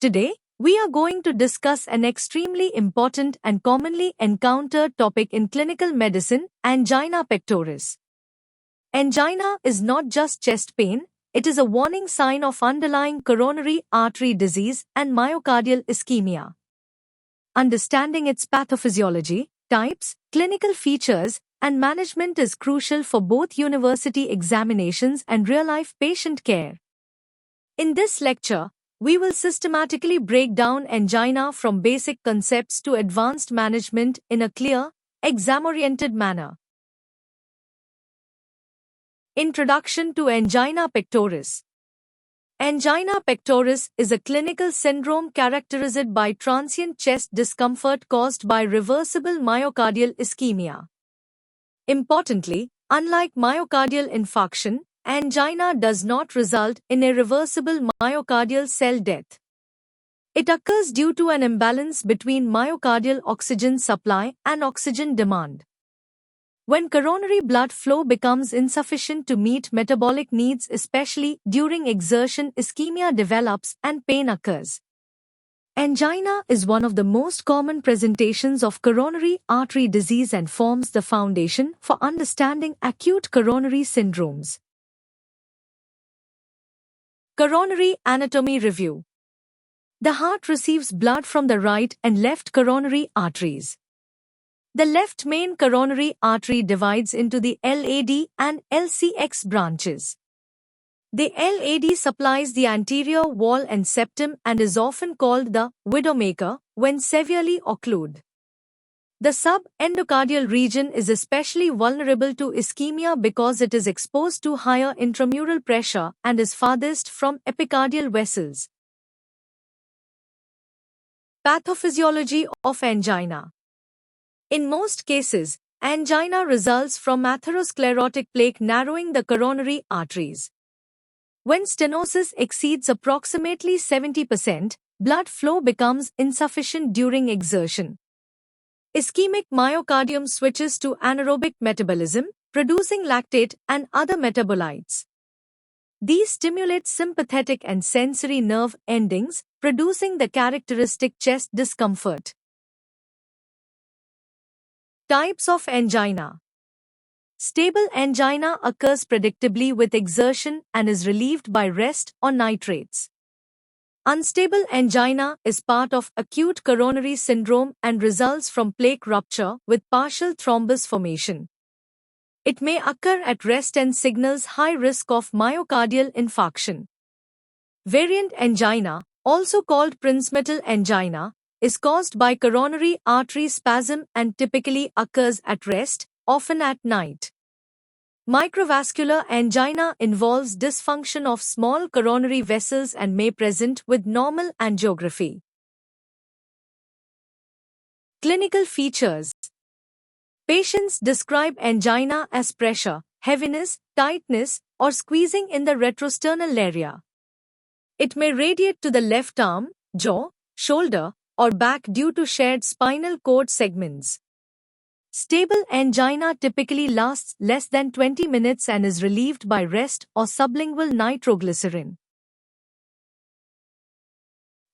Today, we are going to discuss an extremely important and commonly encountered topic in clinical medicine, angina pectoris. Angina is not just chest pain, it is a warning sign of underlying coronary artery disease and myocardial ischemia. Understanding its pathophysiology, types, clinical features, and management is crucial for both university examinations and real-life patient care. In this lecture, we will systematically break down angina from basic concepts to advanced management in a clear, exam-oriented manner. Introduction to angina pectoris. Angina pectoris is a clinical syndrome characterized by transient chest discomfort caused by reversible myocardial ischemia. Importantly, unlike myocardial infarction, angina does not result in irreversible myocardial cell death. It occurs due to an imbalance between myocardial oxygen supply and oxygen demand. When coronary blood flow becomes insufficient to meet metabolic needs, especially during exertion, ischemia develops and pain occurs. Angina is one of the most common presentations of coronary artery disease and forms the foundation for understanding acute coronary syndromes. Coronary anatomy review. The heart receives blood from the right and left coronary arteries. The left main coronary artery divides into the LAD and LCX branches. The LAD supplies the anterior wall and septum and is often called the widowmaker when severely occluded. The subendocardial region is especially vulnerable to ischemia because it is exposed to higher intramural pressure and is farthest from epicardial vessels. Pathophysiology of angina. In most cases, angina results from atherosclerotic plaque narrowing the coronary arteries. When stenosis exceeds approximately 70%, blood flow becomes insufficient during exertion. Ischemic myocardium switches to anaerobic metabolism, producing lactate and other metabolites. These stimulate sympathetic and sensory nerve endings, producing the characteristic chest discomfort. Types of angina. Stable angina occurs predictably with exertion and is relieved by rest or nitrates. Unstable angina is part of acute coronary syndrome and results from plaque rupture with partial thrombus formation. It may occur at rest and signals high risk of myocardial infarction. Variant angina, also called prinzmetal angina, is caused by coronary artery spasm and typically occurs at rest, often at night. Microvascular angina involves dysfunction of small coronary vessels and may present with normal angiography. Clinical features. Patients describe angina as pressure, heaviness, tightness, or squeezing in the retrosternal area. It may radiate to the left arm, jaw, shoulder, or back due to shared spinal cord segments. Stable angina typically lasts less than 20 minutes and is relieved by rest or sublingual nitroglycerin.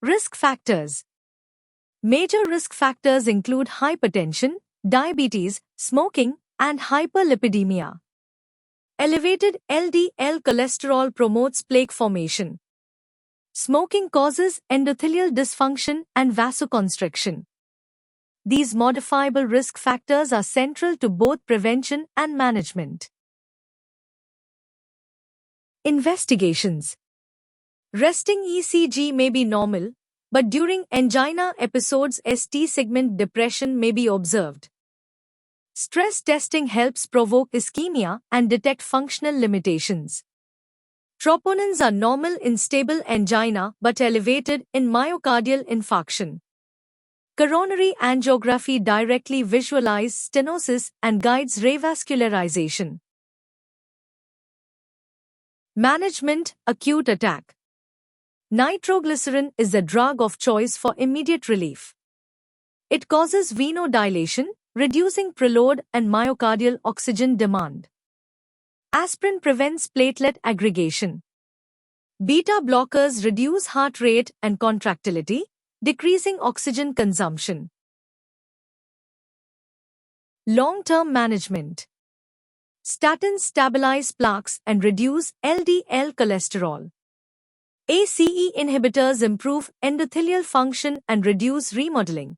Risk factors. Major risk factors include hypertension, diabetes, smoking, and hyperlipidemia. Elevated LDL cholesterol promotes plaque formation. Smoking causes endothelial dysfunction and vasoconstriction. These modifiable risk factors are central to both prevention and management. Investigations. Resting ECG may be normal, but during angina episodes ST segment depression may be observed. Stress testing helps provoke ischemia and detect functional limitations. Troponins are normal in stable angina but elevated in myocardial infarction. Coronary angiography directly visualizes stenosis and guides revascularization. Management: acute attack. Nitroglycerin is the drug of choice for immediate relief. It causes venodilation, reducing preload and myocardial oxygen demand. Aspirin prevents platelet aggregation. Beta blockers reduce heart rate and contractility, decreasing oxygen consumption. Long-term management. Statins stabilize plaques and reduce LDL cholesterol. ACE inhibitors improve endothelial function and reduce remodeling.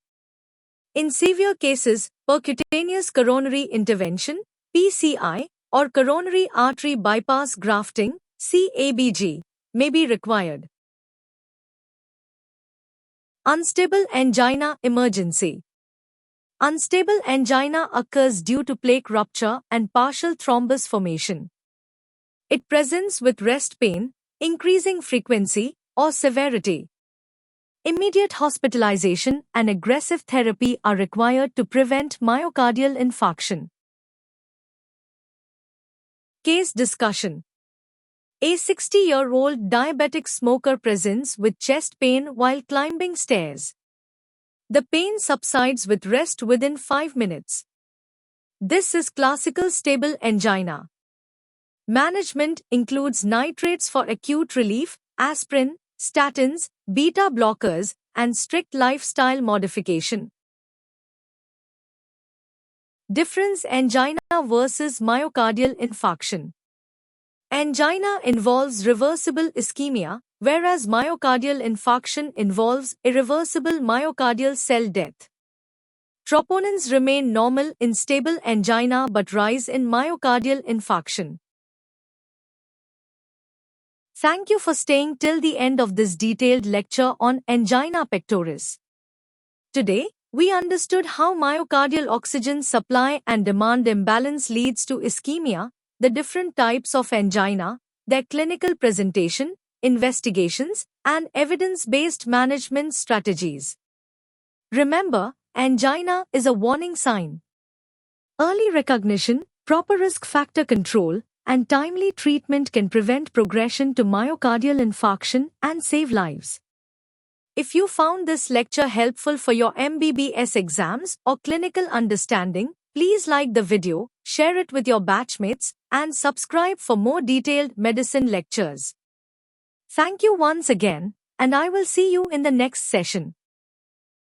In severe cases, percutaneous coronary intervention, PCI, or coronary artery bypass grafting, CABG, may be required. Unstable angina emergency. Unstable angina occurs due to plaque rupture and partial thrombus formation. It presents with rest pain, increasing frequency or severity. Immediate hospitalization and aggressive therapy are required to prevent myocardial infarction. Case discussion. A 60-year-old diabetic smoker presents with chest pain while climbing stairs. The pain subsides with rest within 5 minutes. This is classical stable angina. Management includes nitrates for acute relief, aspirin, statins, beta blockers, and strict lifestyle modification. Difference angina versus myocardial infarction. Angina involves reversible ischemia, whereas myocardial infarction involves irreversible myocardial cell death. Troponins remain normal in stable angina but rise in myocardial infarction. Thank you for staying till the end of this detailed lecture on angina pectoris. Today, we understood how myocardial oxygen supply and demand imbalance leads to ischemia, the different types of angina, their clinical presentation, investigations, and evidence-based management strategies. Remember, angina is a warning sign. Early recognition, proper risk factor control, and timely treatment can prevent progression to myocardial infarction and save lives. If you found this lecture helpful for your MBBS exams or clinical understanding, please like the video, share it with your batchmates, and subscribe for more detailed medicine lectures. Thank you once again, and I will see you in the next session.